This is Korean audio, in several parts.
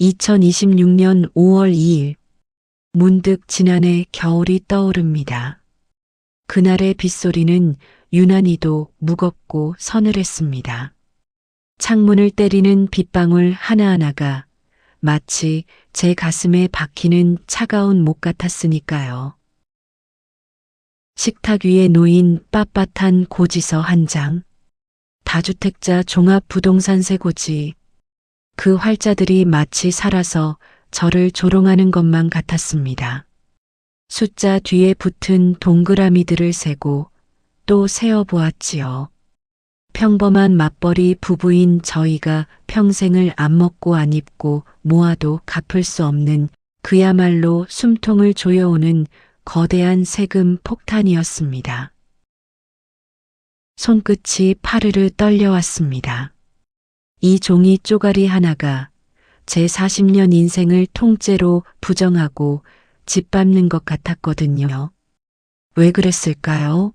2026년 5월 2일, 문득 지난해 겨울이 떠오릅니다. 그날의 빗소리는 유난히도 무겁고 서늘했습니다. 창문을 때리는 빗방울 하나하나가 마치 제 가슴에 박히는 차가운 목 같았으니까요. 식탁 위에 놓인 빳빳한 고지서 한 장, 다주택자 종합부동산 세고지, 그 활자들이 마치 살아서 저를 조롱하는 것만 같았습니다. 숫자 뒤에 붙은 동그라미들을 세고 또 세어보았지요. 평범한 맞벌이 부부인 저희가 평생을 안 먹고 안 입고 모아도 갚을 수 없는 그야말로 숨통을 조여오는 거대한 세금 폭탄이었습니다. 손끝이 파르르 떨려왔습니다. 이 종이 쪼가리 하나가 제 40년 인생을 통째로 부정하고 짓밟는 것 같았거든요. 왜 그랬을까요?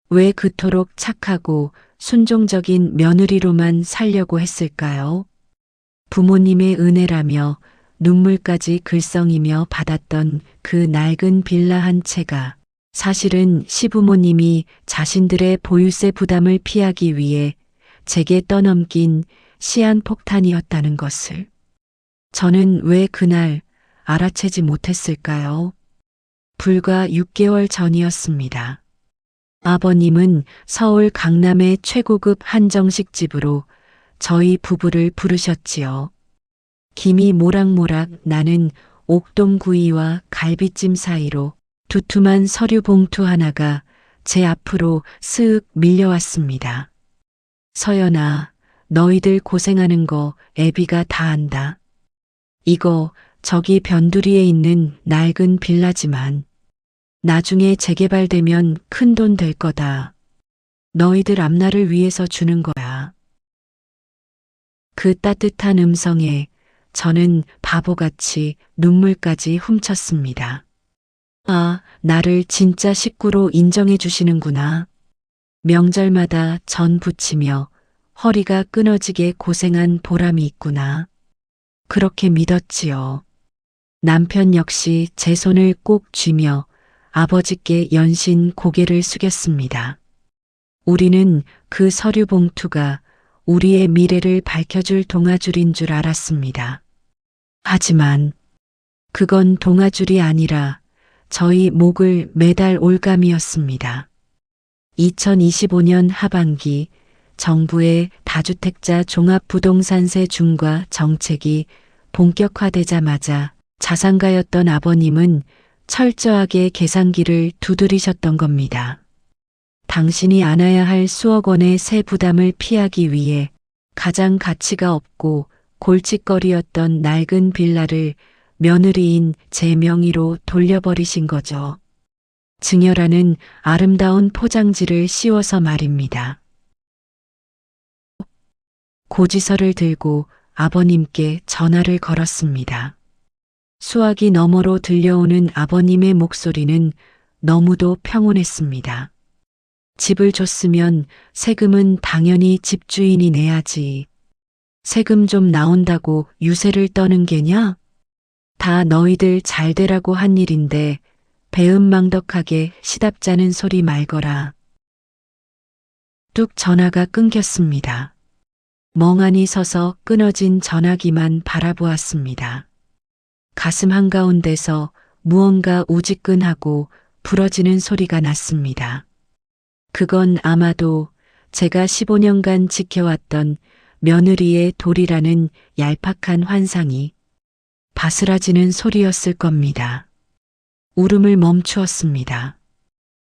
왜 그토록 착하고 순종적인 며느리로만 살려고 했을까요? 부모님의 은혜라며 눈물까지 글썽이며 받았던 그 낡은 빌라 한 채가 사실은 시부모님이 자신들의 보유세 부담을 피하기 위해 제게 떠넘긴 시한폭탄이었다는 것을 저는 왜 그날 알아채지 못했을까요? 불과 6개월 전이었습니다. 아버님은 서울 강남의 최고급 한정식 집으로 저희 부부를 부르셨지요. 김이 모락모락 나는 옥돔구이와 갈비찜 사이로 두툼한 서류 봉투 하나가 제 앞으로 스윽 밀려왔습니다. 서연아, 너희들 고생하는 거 애비가 다 안다. 이거 저기 변두리에 있는 낡은 빌라지만 나중에 재개발되면 큰 돈 될 거다. 너희들 앞날을 위해서 주는 거야. 그 따뜻한 음성에 저는 바보같이 눈물까지 훔쳤습니다. 아, 나를 진짜 식구로 인정해 주시는구나. 명절마다 전 부치며 허리가 끊어지게 고생한 보람이 있구나. 그렇게 믿었지요. 남편 역시 제 손을 꼭 쥐며 아버지께 연신 고개를 숙였습니다. 우리는 그 서류 봉투가 우리의 미래를 밝혀줄 동아줄인 줄 알았습니다. 하지만 그건 동아줄이 아니라 저희 목을 매달 올감이었습니다. 2025년 하반기 정부의 다주택자 종합부동산세 중과 정책이 본격화되자마자 자산가였던 아버님은 철저하게 계산기를 두드리셨던 겁니다. 당신이 안아야 할 수억 원의 세 부담을 피하기 위해 가장 가치가 없고 골칫거리였던 낡은 빌라를 며느리인 제 명의로 돌려버리신 거죠. 증여라는 아름다운 포장지를 씌워서 말입니다. 고지서를 들고 아버님께 전화를 걸었습니다. 수화기 너머로 들려오는 아버님의 목소리는 너무도 평온했습니다. 집을 줬으면 세금은 당연히 집주인이 내야지. 세금 좀 나온다고 유세를 떠는 게냐? 다 너희들 잘 되라고 한 일인데 배은망덕하게 시답잖은 소리 말거라. 뚝 전화가 끊겼습니다. 멍하니 서서 끊어진 전화기만 바라보았습니다. 가슴 한가운데서 무언가 우지끈하고 부러지는 소리가 났습니다. 그건 아마도 제가 15년간 지켜왔던 며느리의 돌이라는 얄팍한 환상이 바스라지는 소리였을 겁니다. 울음을 멈추었습니다.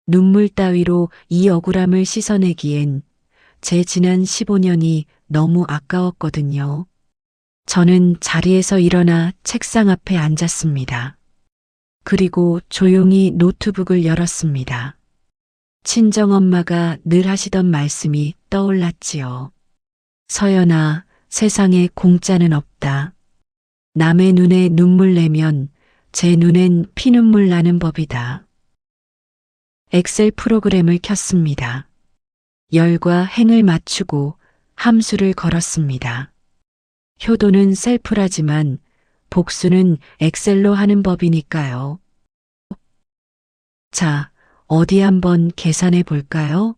눈물 따위로 이 억울함을 씻어내기엔 제 지난 15년이 너무 아까웠거든요. 저는 자리에서 일어나 책상 앞에 앉았습니다. 그리고 조용히 노트북을 열었습니다. 친정엄마가 늘 하시던 말씀이 떠올랐지요. 서연아, 세상에 공짜는 없다. 남의 눈에 눈물 내면 제 눈엔 피눈물 나는 법이다. 엑셀 프로그램을 켰습니다. 열과 행을 맞추고 함수를 걸었습니다. 효도는 셀프라지만 복수는 엑셀로 하는 법이니까요. 자, 어디 한번 계산해 볼까요?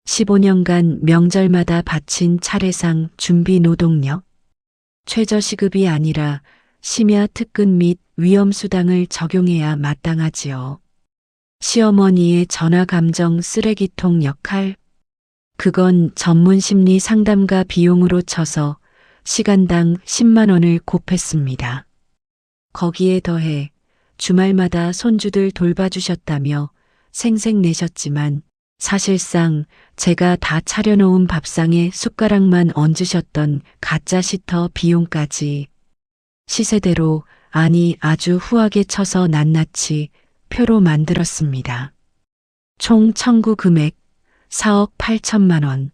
15년간 명절마다 바친 차례상 준비 노동력, 최저시급이 아니라 심야 특근 및 위험수당을 적용해야 마땅하지요. 시어머니의 전화 감정 쓰레기통 역할, 그건 전문 심리 상담가 비용으로 쳐서 시간당 10만 원을 곱했습니다. 거기에 더해 주말마다 손주들 돌봐주셨다며 생색내셨지만 사실상 제가 다 차려놓은 밥상에 숟가락만 얹으셨던 가짜 시터 비용까지 시세대로 아니 아주 후하게 쳐서 낱낱이 표로 만들었습니다. 총 청구 금액 4억 8천만 원.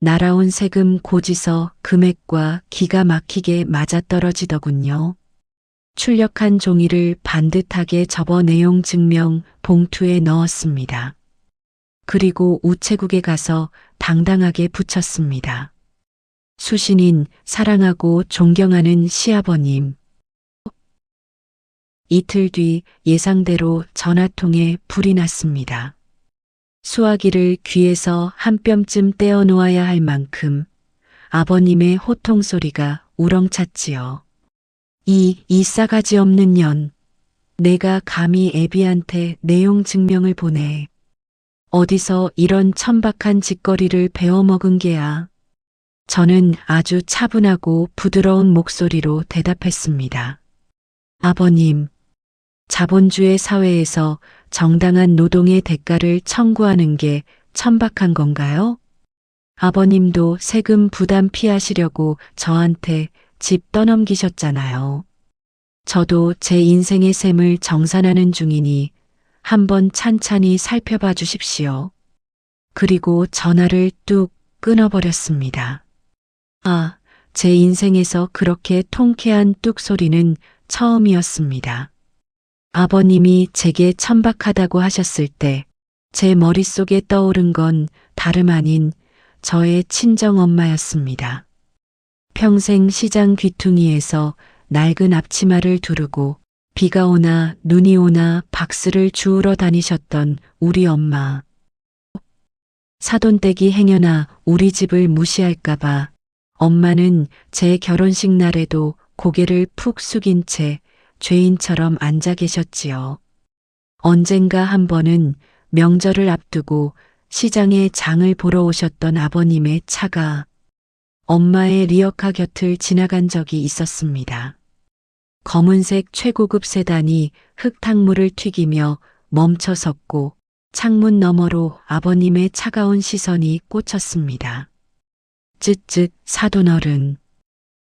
날아온 세금 고지서 금액과 기가 막히게 맞아떨어지더군요. 출력한 종이를 반듯하게 접어 내용 증명 봉투에 넣었습니다. 그리고 우체국에 가서 당당하게 붙였습니다. 수신인 사랑하고 존경하는 시아버님. 이틀 뒤 예상대로 전화통에 불이 났습니다. 수화기를 귀에서 한 뼘쯤 떼어 놓아야 할 만큼 아버님의 호통 소리가 우렁찼지요. 이 싸가지 없는 년. 내가 감히 애비한테 내용 증명을 보내. 어디서 이런 천박한 짓거리를 배워먹은 게야. 저는 아주 차분하고 부드러운 목소리로 대답했습니다. 아버님, 자본주의 사회에서 정당한 노동의 대가를 청구하는 게 천박한 건가요? 아버님도 세금 부담 피하시려고 저한테 집 떠넘기셨잖아요. 저도 제 인생의 셈을 정산하는 중이니 한번 찬찬히 살펴봐 주십시오. 그리고 전화를 뚝 끊어버렸습니다. 아, 제 인생에서 그렇게 통쾌한 뚝 소리는 처음이었습니다. 아버님이 제게 천박하다고 하셨을 때 제 머릿속에 떠오른 건 다름 아닌 저의 친정엄마였습니다. 평생 시장 귀퉁이에서 낡은 앞치마를 두르고 비가 오나 눈이 오나 박스를 주우러 다니셨던 우리 엄마. 사돈댁이 행여나 우리 집을 무시할까봐 엄마는 제 결혼식 날에도 고개를 푹 숙인 채 죄인처럼 앉아 계셨지요. 언젠가 한 번은 명절을 앞두고 시장에 장을 보러 오셨던 아버님의 차가 엄마의 리어카 곁을 지나간 적이 있었습니다. 검은색 최고급 세단이 흙탕물을 튀기며 멈춰 섰고 창문 너머로 아버님의 차가운 시선이 꽂혔습니다. 쯧쯧 사돈어른.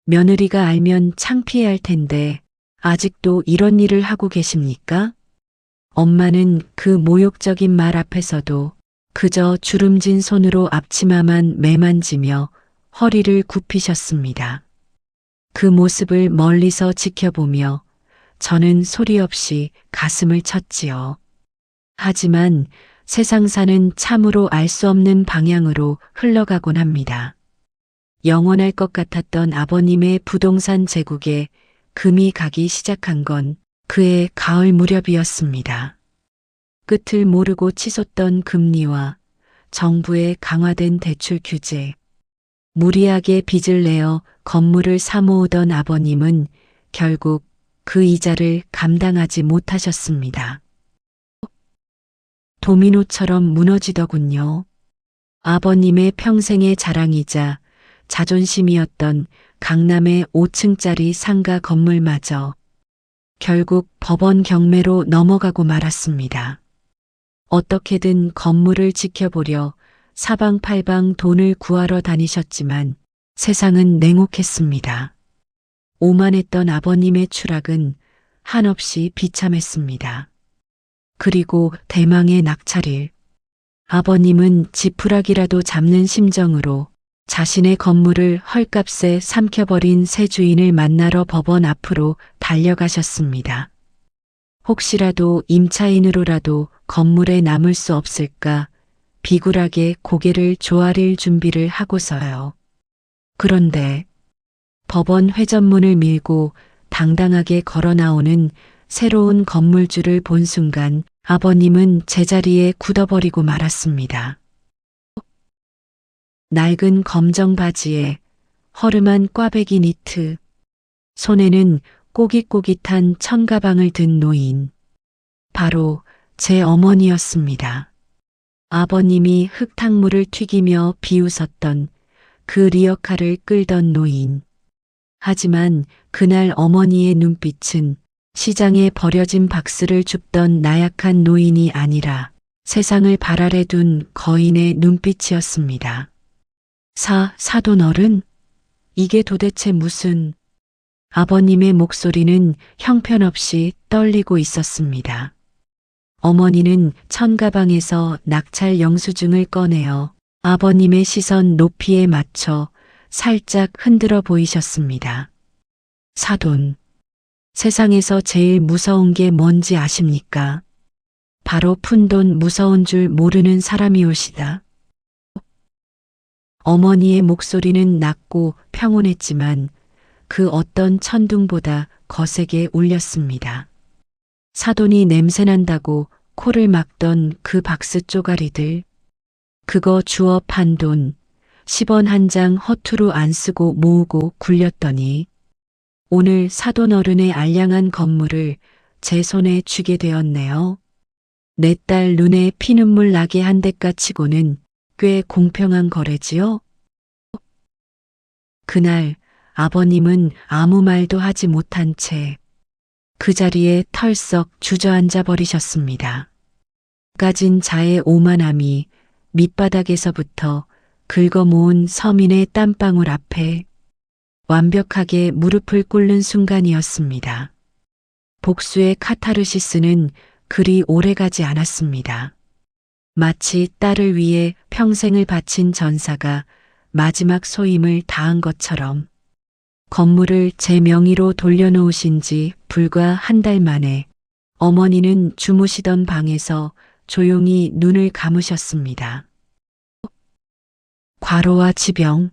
며느리가 알면 창피해할 텐데 아직도 이런 일을 하고 계십니까? 엄마는 그 모욕적인 말 앞에서도 그저 주름진 손으로 앞치마만 매만지며 허리를 굽히셨습니다. 그 모습을 멀리서 지켜보며 저는 소리 없이 가슴을 쳤지요. 하지만 세상사는 참으로 알 수 없는 방향으로 흘러가곤 합니다. 영원할 것 같았던 아버님의 부동산 제국에 금이 가기 시작한 건 그해 가을 무렵이었습니다. 끝을 모르고 치솟던 금리와 정부의 강화된 대출 규제, 무리하게 빚을 내어 건물을 사모으던 아버님은 결국 그 이자를 감당하지 못하셨습니다. 도미노처럼 무너지더군요. 아버님의 평생의 자랑이자 자존심이었던 강남의 5층짜리 상가 건물마저 결국 법원 경매로 넘어가고 말았습니다. 어떻게든 건물을 지켜보려 사방팔방 돈을 구하러 다니셨지만 세상은 냉혹했습니다. 오만했던 아버님의 추락은 한없이 비참했습니다. 그리고 대망의 낙찰일. 아버님은 지푸라기라도 잡는 심정으로 자신의 건물을 헐값에 삼켜버린 새 주인을 만나러 법원 앞으로 달려가셨습니다. 혹시라도 임차인으로라도 건물에 남을 수 없을까 비굴하게 고개를 조아릴 준비를 하고서요. 그런데 법원 회전문을 밀고 당당하게 걸어 나오는 새로운 건물주를 본 순간 아버님은 제자리에 굳어버리고 말았습니다. 낡은 검정 바지에 허름한 꽈배기 니트, 손에는 꼬깃꼬깃한 천가방을 든 노인. 바로 제 어머니였습니다. 아버님이 흙탕물을 튀기며 비웃었던 그 리어카를 끌던 노인. 하지만 그날 어머니의 눈빛은 시장에 버려진 박스를 줍던 나약한 노인이 아니라 세상을 발 아래 둔 거인의 눈빛이었습니다. 사돈 어른? 이게 도대체 무슨... 아버님의 목소리는 형편없이 떨리고 있었습니다. 어머니는 천가방에서 낙찰 영수증을 꺼내어 아버님의 시선 높이에 맞춰 살짝 흔들어 보이셨습니다. 사돈, 세상에서 제일 무서운 게 뭔지 아십니까? 바로 푼돈 무서운 줄 모르는 사람이 올시다. 어머니의 목소리는 낮고 평온했지만 그 어떤 천둥보다 거세게 울렸습니다. 사돈이 냄새난다고 코를 막던 그 박스 쪼가리들. 그거 주워 판 돈 10원 한 장 허투루 안 쓰고 모으고 굴렸더니 오늘 사돈 어른의 알량한 건물을 제 손에 쥐게 되었네요. 내 딸 눈에 피눈물 나게 한 대가 치고는 꽤 공평한 거래지요? 그날 아버님은 아무 말도 하지 못한 채 그 자리에 털썩 주저앉아 버리셨습니다. 까진 자의 오만함이 밑바닥에서부터 긁어 모은 서민의 땀방울 앞에 완벽하게 무릎을 꿇는 순간이었습니다. 복수의 카타르시스는 그리 오래가지 않았습니다. 마치 딸을 위해 평생을 바친 전사가 마지막 소임을 다한 것처럼 건물을 제 명의로 돌려놓으신 지 불과 한 달 만에 어머니는 주무시던 방에서 조용히 눈을 감으셨습니다. 과로와 지병,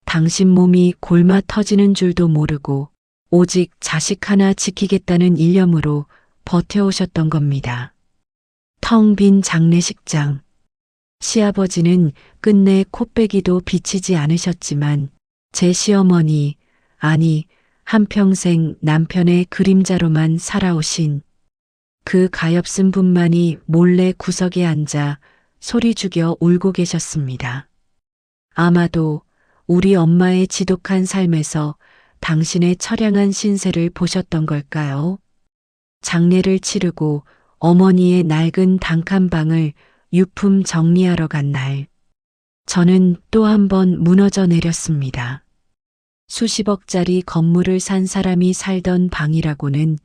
당신 몸이 골마 터지는 줄도 모르고 오직 자식 하나 지키겠다는 일념으로 버텨오셨던 겁니다. 텅 빈 장례식장. 시아버지는 끝내 코빼기도 비치지 않으셨지만 제 시어머니, 아니 한평생 남편의 그림자로만 살아오신 그 가엾은 분만이 몰래 구석에 앉아 소리 죽여 울고 계셨습니다. 아마도 우리 엄마의 지독한 삶에서 당신의 처량한 신세를 보셨던 걸까요? 장례를 치르고 어머니의 낡은 단칸방을 유품 정리하러 간 날, 저는 또 한 번 무너져 내렸습니다. 수십억짜리 건물을 산 사람이 살던 방이라고는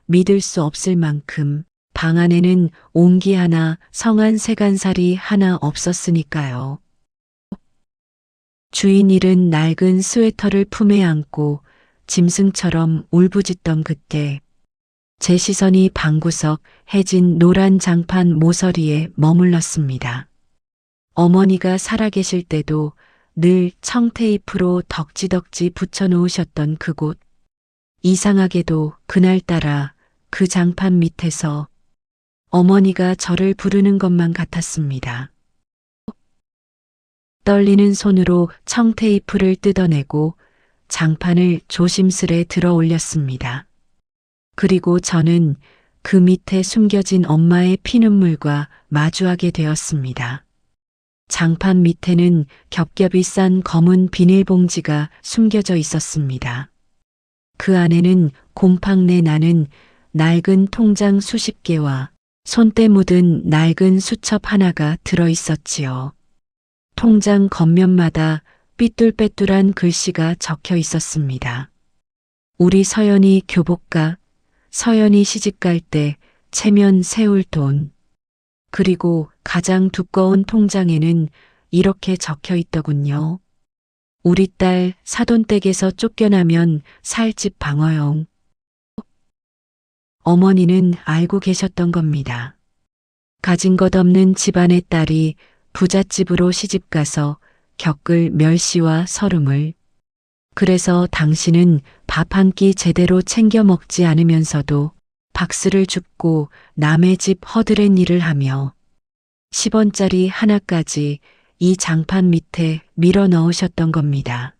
믿을 수 없을 만큼 방 안에는 옹기 하나, 성한 세간살이 하나 없었으니까요. 주인 잃은 낡은 스웨터를 품에 안고 짐승처럼 울부짖던 그때 제 시선이 방구석 해진 노란 장판 모서리에 머물렀습니다. 어머니가 살아계실 때도 늘 청테이프로 덕지덕지 붙여놓으셨던 그곳. 이상하게도 그날따라 그 장판 밑에서 어머니가 저를 부르는 것만 같았습니다. 떨리는 손으로 청테이프를 뜯어내고 장판을 조심스레 들어 올렸습니다. 그리고 저는 그 밑에 숨겨진 엄마의 피눈물과 마주하게 되었습니다. 장판 밑에는 겹겹이 싼 검은 비닐봉지가 숨겨져 있었습니다. 그 안에는 곰팡내 나는 낡은 통장 수십 개와 손때 묻은 낡은 수첩 하나가 들어 있었지요. 통장 겉면마다 삐뚤빼뚤한 글씨가 적혀 있었습니다. 우리 서연이 교복가, 서연이 시집갈 때 체면 세울 돈. 그리고 가장 두꺼운 통장에는 이렇게 적혀 있더군요. 우리 딸 사돈댁에서 쫓겨나면 살 집 방어용. 어머니는 알고 계셨던 겁니다. 가진 것 없는 집안의 딸이 부잣집으로 시집가서 겪을 멸시와 서름을, 그래서 당신은 밥 한 끼 제대로 챙겨 먹지 않으면서도 박스를 줍고 남의 집 허드렛 일을 하며 10원짜리 하나까지 이 장판 밑에 밀어 넣으셨던 겁니다.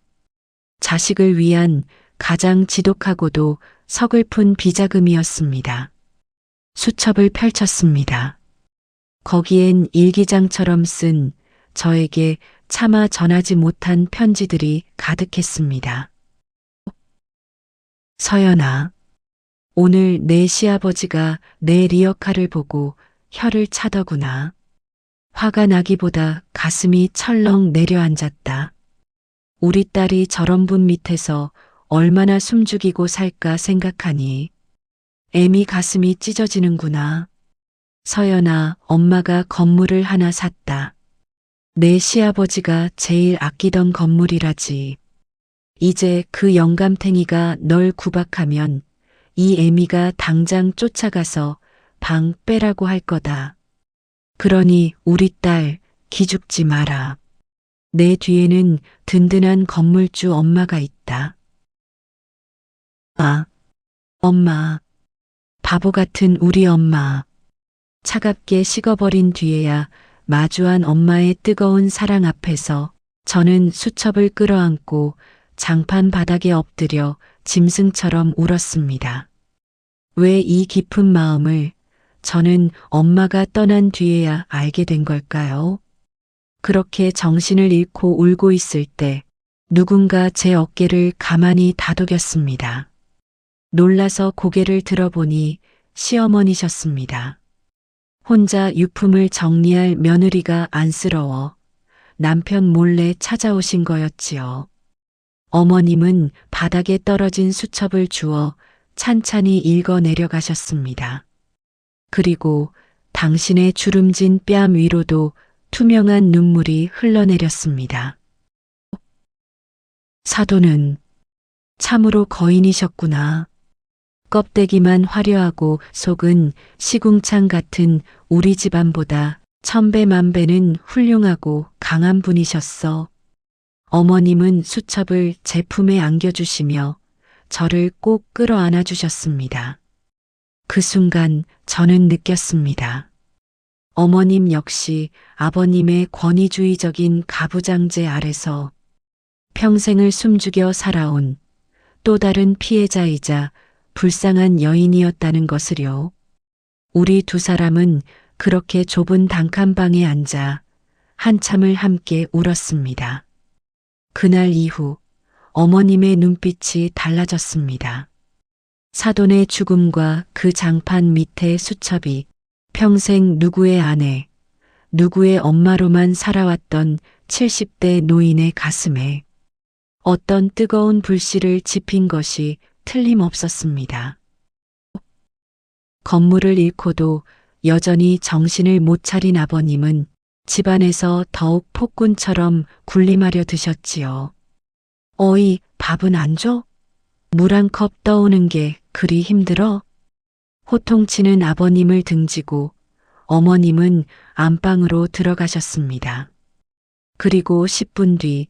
자식을 위한 가장 지독하고도 서글픈 비자금이었습니다. 수첩을 펼쳤습니다. 거기엔 일기장처럼 쓴 저에게 차마 전하지 못한 편지들이 가득했습니다. 서연아, 오늘 내 시아버지가 내 리어카를 보고 혀를 차더구나. 화가 나기보다 가슴이 철렁 내려앉았다. 우리 딸이 저런 분 밑에서 얼마나 숨죽이고 살까 생각하니 애미 가슴이 찢어지는구나. 서연아, 엄마가 건물을 하나 샀다. 내 시아버지가 제일 아끼던 건물이라지. 이제 그 영감탱이가 널 구박하면 이 애미가 당장 쫓아가서 방 빼라고 할 거다. 그러니 우리 딸 기죽지 마라. 내 뒤에는 든든한 건물주 엄마가 있다. 아, 엄마. 바보 같은 우리 엄마. 차갑게 식어버린 뒤에야 마주한 엄마의 뜨거운 사랑 앞에서 저는 수첩을 끌어안고 장판 바닥에 엎드려 짐승처럼 울었습니다. 왜 이 깊은 마음을 저는 엄마가 떠난 뒤에야 알게 된 걸까요? 그렇게 정신을 잃고 울고 있을 때 누군가 제 어깨를 가만히 다독였습니다. 놀라서 고개를 들어보니 시어머니셨습니다. 혼자 유품을 정리할 며느리가 안쓰러워 남편 몰래 찾아오신 거였지요. 어머님은 바닥에 떨어진 수첩을 주워 찬찬히 읽어 내려가셨습니다. 그리고 당신의 주름진 뺨 위로도 투명한 눈물이 흘러내렸습니다. 사돈은 참으로 거인이셨구나. 껍데기만 화려하고 속은 시궁창 같은 우리 집안보다 천배만배는 훌륭하고 강한 분이셨어. 어머님은 수첩을 제 품에 안겨주시며 저를 꼭 끌어안아 주셨습니다. 그 순간 저는 느꼈습니다. 어머님 역시 아버님의 권위주의적인 가부장제 아래서 평생을 숨죽여 살아온 또 다른 피해자이자 불쌍한 여인이었다는 것을요. 우리 두 사람은 그렇게 좁은 단칸방에 앉아 한참을 함께 울었습니다. 그날 이후 어머님의 눈빛이 달라졌습니다. 사돈의 죽음과 그 장판 밑의 수첩이 평생 누구의 아내, 누구의 엄마로만 살아왔던 70대 노인의 가슴에 어떤 뜨거운 불씨를 지핀 것이 틀림없었습니다. 건물을 잃고도 여전히 정신을 못 차린 아버님은 집안에서 더욱 폭군처럼 군림하려 드셨지요. 어이, 밥은 안 줘? 물 한 컵 떠오는 게 그리 힘들어? 호통치는 아버님을 등지고 어머님은 안방으로 들어가셨습니다. 그리고 10분 뒤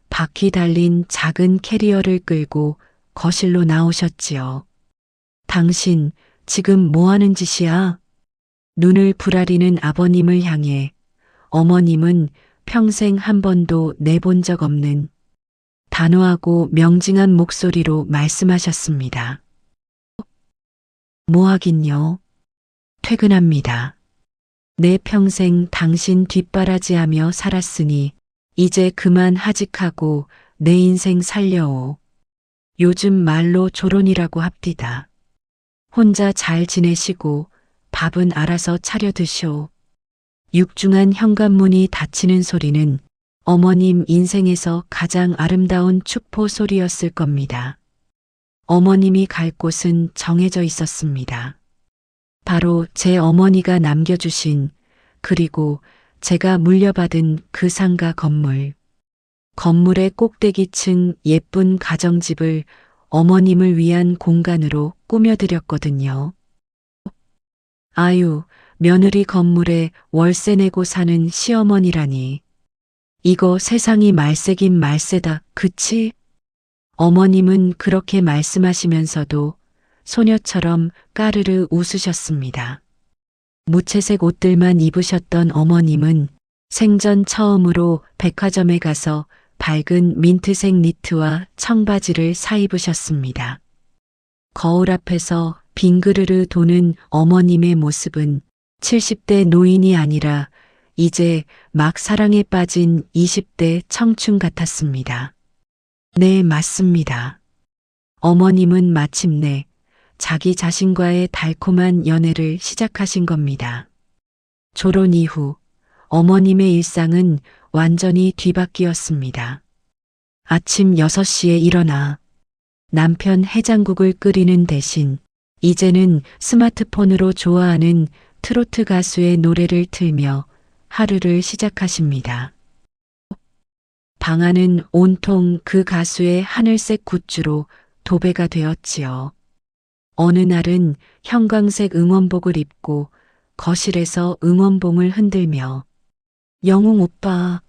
바퀴 달린 작은 캐리어를 끌고 거실로 나오셨지요. 당신 지금 뭐 하는 짓이야? 눈을 부라리는 아버님을 향해 어머님은 평생 한 번도 내본 적 없는 단호하고 명징한 목소리로 말씀하셨습니다. 뭐 하긴요? 퇴근합니다. 내 평생 당신 뒷바라지하며 살았으니 이제 그만 하직하고 내 인생 살려오. 요즘 말로 조론이라고 합디다. 혼자 잘 지내시고 밥은 알아서 차려 드시오. 육중한 현관문이 닫히는 소리는 어머님 인생에서 가장 아름다운 축포 소리였을 겁니다. 어머님이 갈 곳은 정해져 있었습니다. 바로 제 어머니가 남겨주신 그리고 제가 물려받은 그 상가 건물. 건물의 꼭대기층 예쁜 가정집을 어머님을 위한 공간으로 꾸며드렸거든요. 아유, 며느리 건물에 월세 내고 사는 시어머니라니. 이거 세상이 말세긴 말세다, 그치? 어머님은 그렇게 말씀하시면서도 소녀처럼 까르르 웃으셨습니다. 무채색 옷들만 입으셨던 어머님은 생전 처음으로 백화점에 가서 밝은 민트색 니트와 청바지를 사입으셨습니다. 거울 앞에서 빙그르르 도는 어머님의 모습은 70대 노인이 아니라 이제 막 사랑에 빠진 20대 청춘 같았습니다. 네, 맞습니다. 어머님은 마침내 자기 자신과의 달콤한 연애를 시작하신 겁니다. 졸혼 이후 어머님의 일상은 완전히 뒤바뀌었습니다. 아침 6시에 일어나 남편 해장국을 끓이는 대신 이제는 스마트폰으로 좋아하는 트로트 가수의 노래를 틀며 하루를 시작하십니다. 방 안은 온통 그 가수의 하늘색 굿즈로 도배가 되었지요. 어느 날은 형광색 응원복을 입고 거실에서 응원봉을 흔들며 영웅 오빠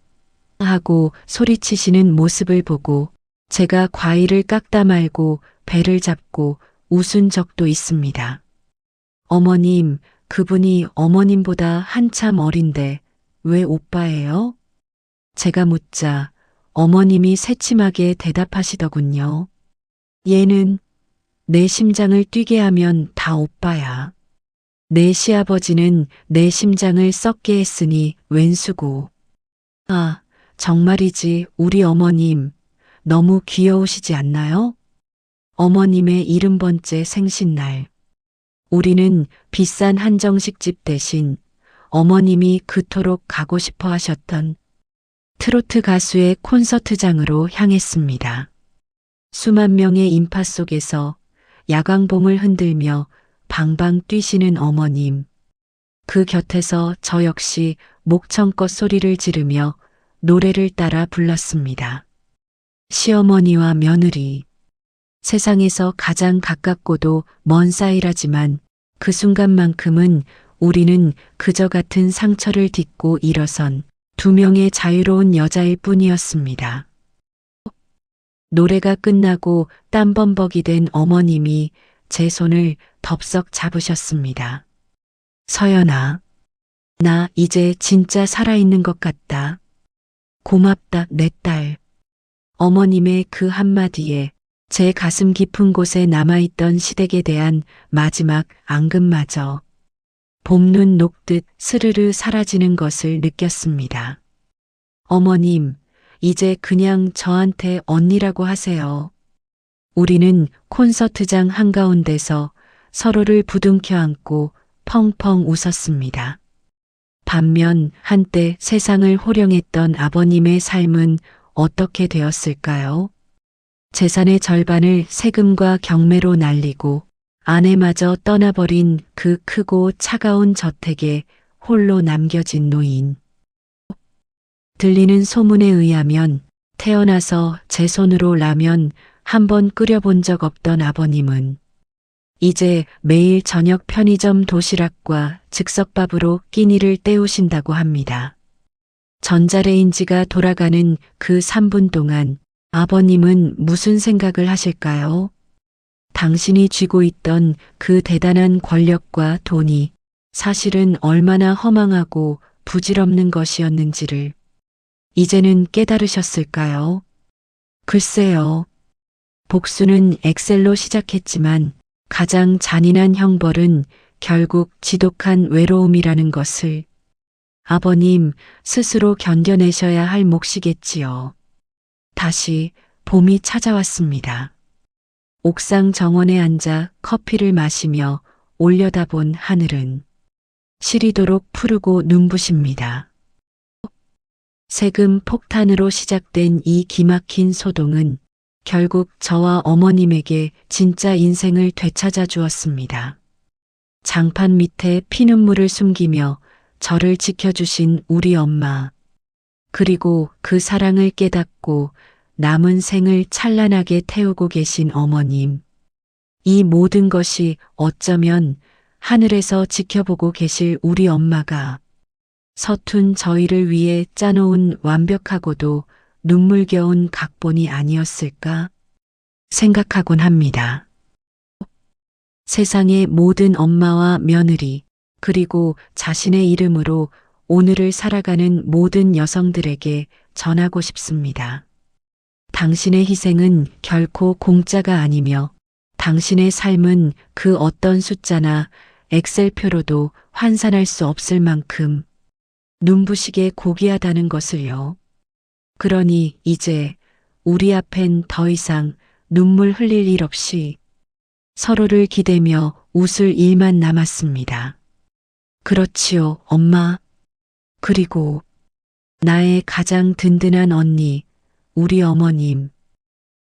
하고 소리치시는 모습을 보고 제가 과일을 깎다 말고 배를 잡고 웃은 적도 있습니다. 어머님, 그분이 어머님보다 한참 어린데 왜 오빠예요? 제가 묻자 어머님이 새침하게 대답하시더군요. 얘는 내 심장을 뛰게 하면 다 오빠야. 내 시아버지는 내 심장을 썩게 했으니 웬 수고. 아, 정말이지 우리 어머님 너무 귀여우시지 않나요? 어머님의 70번째 생신날. 우리는 비싼 한정식집 대신 어머님이 그토록 가고 싶어 하셨던 트로트 가수의 콘서트장으로 향했습니다. 수만 명의 인파 속에서 야광봉을 흔들며 방방 뛰시는 어머님. 그 곁에서 저 역시 목청껏 소리를 지르며 노래를 따라 불렀습니다. 시어머니와 며느리. 세상에서 가장 가깝고도 먼 사이라지만 그 순간만큼은 우리는 그저 같은 상처를 딛고 일어선 두 명의 자유로운 여자일 뿐이었습니다. 노래가 끝나고 땀범벅이 된 어머님이 제 손을 덥석 잡으셨습니다. 서연아, 나 이제 진짜 살아있는 것 같다. 고맙다, 내 딸. 어머님의 그 한마디에 제 가슴 깊은 곳에 남아있던 시댁에 대한 마지막 앙금마저 봄눈 녹듯 스르르 사라지는 것을 느꼈습니다. 어머님, 이제 그냥 저한테 언니라고 하세요. 우리는 콘서트장 한가운데서 서로를 부둥켜 안고 펑펑 웃었습니다. 반면 한때 세상을 호령했던 아버님의 삶은 어떻게 되었을까요? 재산의 절반을 세금과 경매로 날리고 아내마저 떠나버린 그 크고 차가운 저택에 홀로 남겨진 노인. 들리는 소문에 의하면 태어나서 제 손으로 라면 한 번 끓여본 적 없던 아버님은 이제 매일 저녁 편의점 도시락과 즉석밥으로 끼니를 때우신다고 합니다. 전자레인지가 돌아가는 그 3분 동안 아버님은 무슨 생각을 하실까요? 당신이 쥐고 있던 그 대단한 권력과 돈이 사실은 얼마나 허망하고 부질없는 것이었는지를 이제는 깨달으셨을까요? 글쎄요. 복수는 엑셀로 시작했지만 가장 잔인한 형벌은 결국 지독한 외로움이라는 것을 아버님 스스로 견뎌내셔야 할 몫이겠지요. 다시 봄이 찾아왔습니다. 옥상 정원에 앉아 커피를 마시며 올려다본 하늘은 시리도록 푸르고 눈부십니다. 세금 폭탄으로 시작된 이 기막힌 소동은 결국 저와 어머님에게 진짜 인생을 되찾아 주었습니다. 장판 밑에 피눈물을 숨기며 저를 지켜주신 우리 엄마, 그리고 그 사랑을 깨닫고 남은 생을 찬란하게 태우고 계신 어머님. 이 모든 것이 어쩌면 하늘에서 지켜보고 계실 우리 엄마가 서툰 저희를 위해 짜놓은 완벽하고도 눈물겨운 각본이 아니었을까? 생각하곤 합니다. 세상의 모든 엄마와 며느리, 그리고 자신의 이름으로 오늘을 살아가는 모든 여성들에게 전하고 싶습니다. 당신의 희생은 결코 공짜가 아니며 당신의 삶은 그 어떤 숫자나 엑셀표로도 환산할 수 없을 만큼 눈부시게 고귀하다는 것을요. 그러니 이제 우리 앞엔 더 이상 눈물 흘릴 일 없이 서로를 기대며 웃을 일만 남았습니다. 그렇지요, 엄마. 그리고 나의 가장 든든한 언니, 우리 어머님.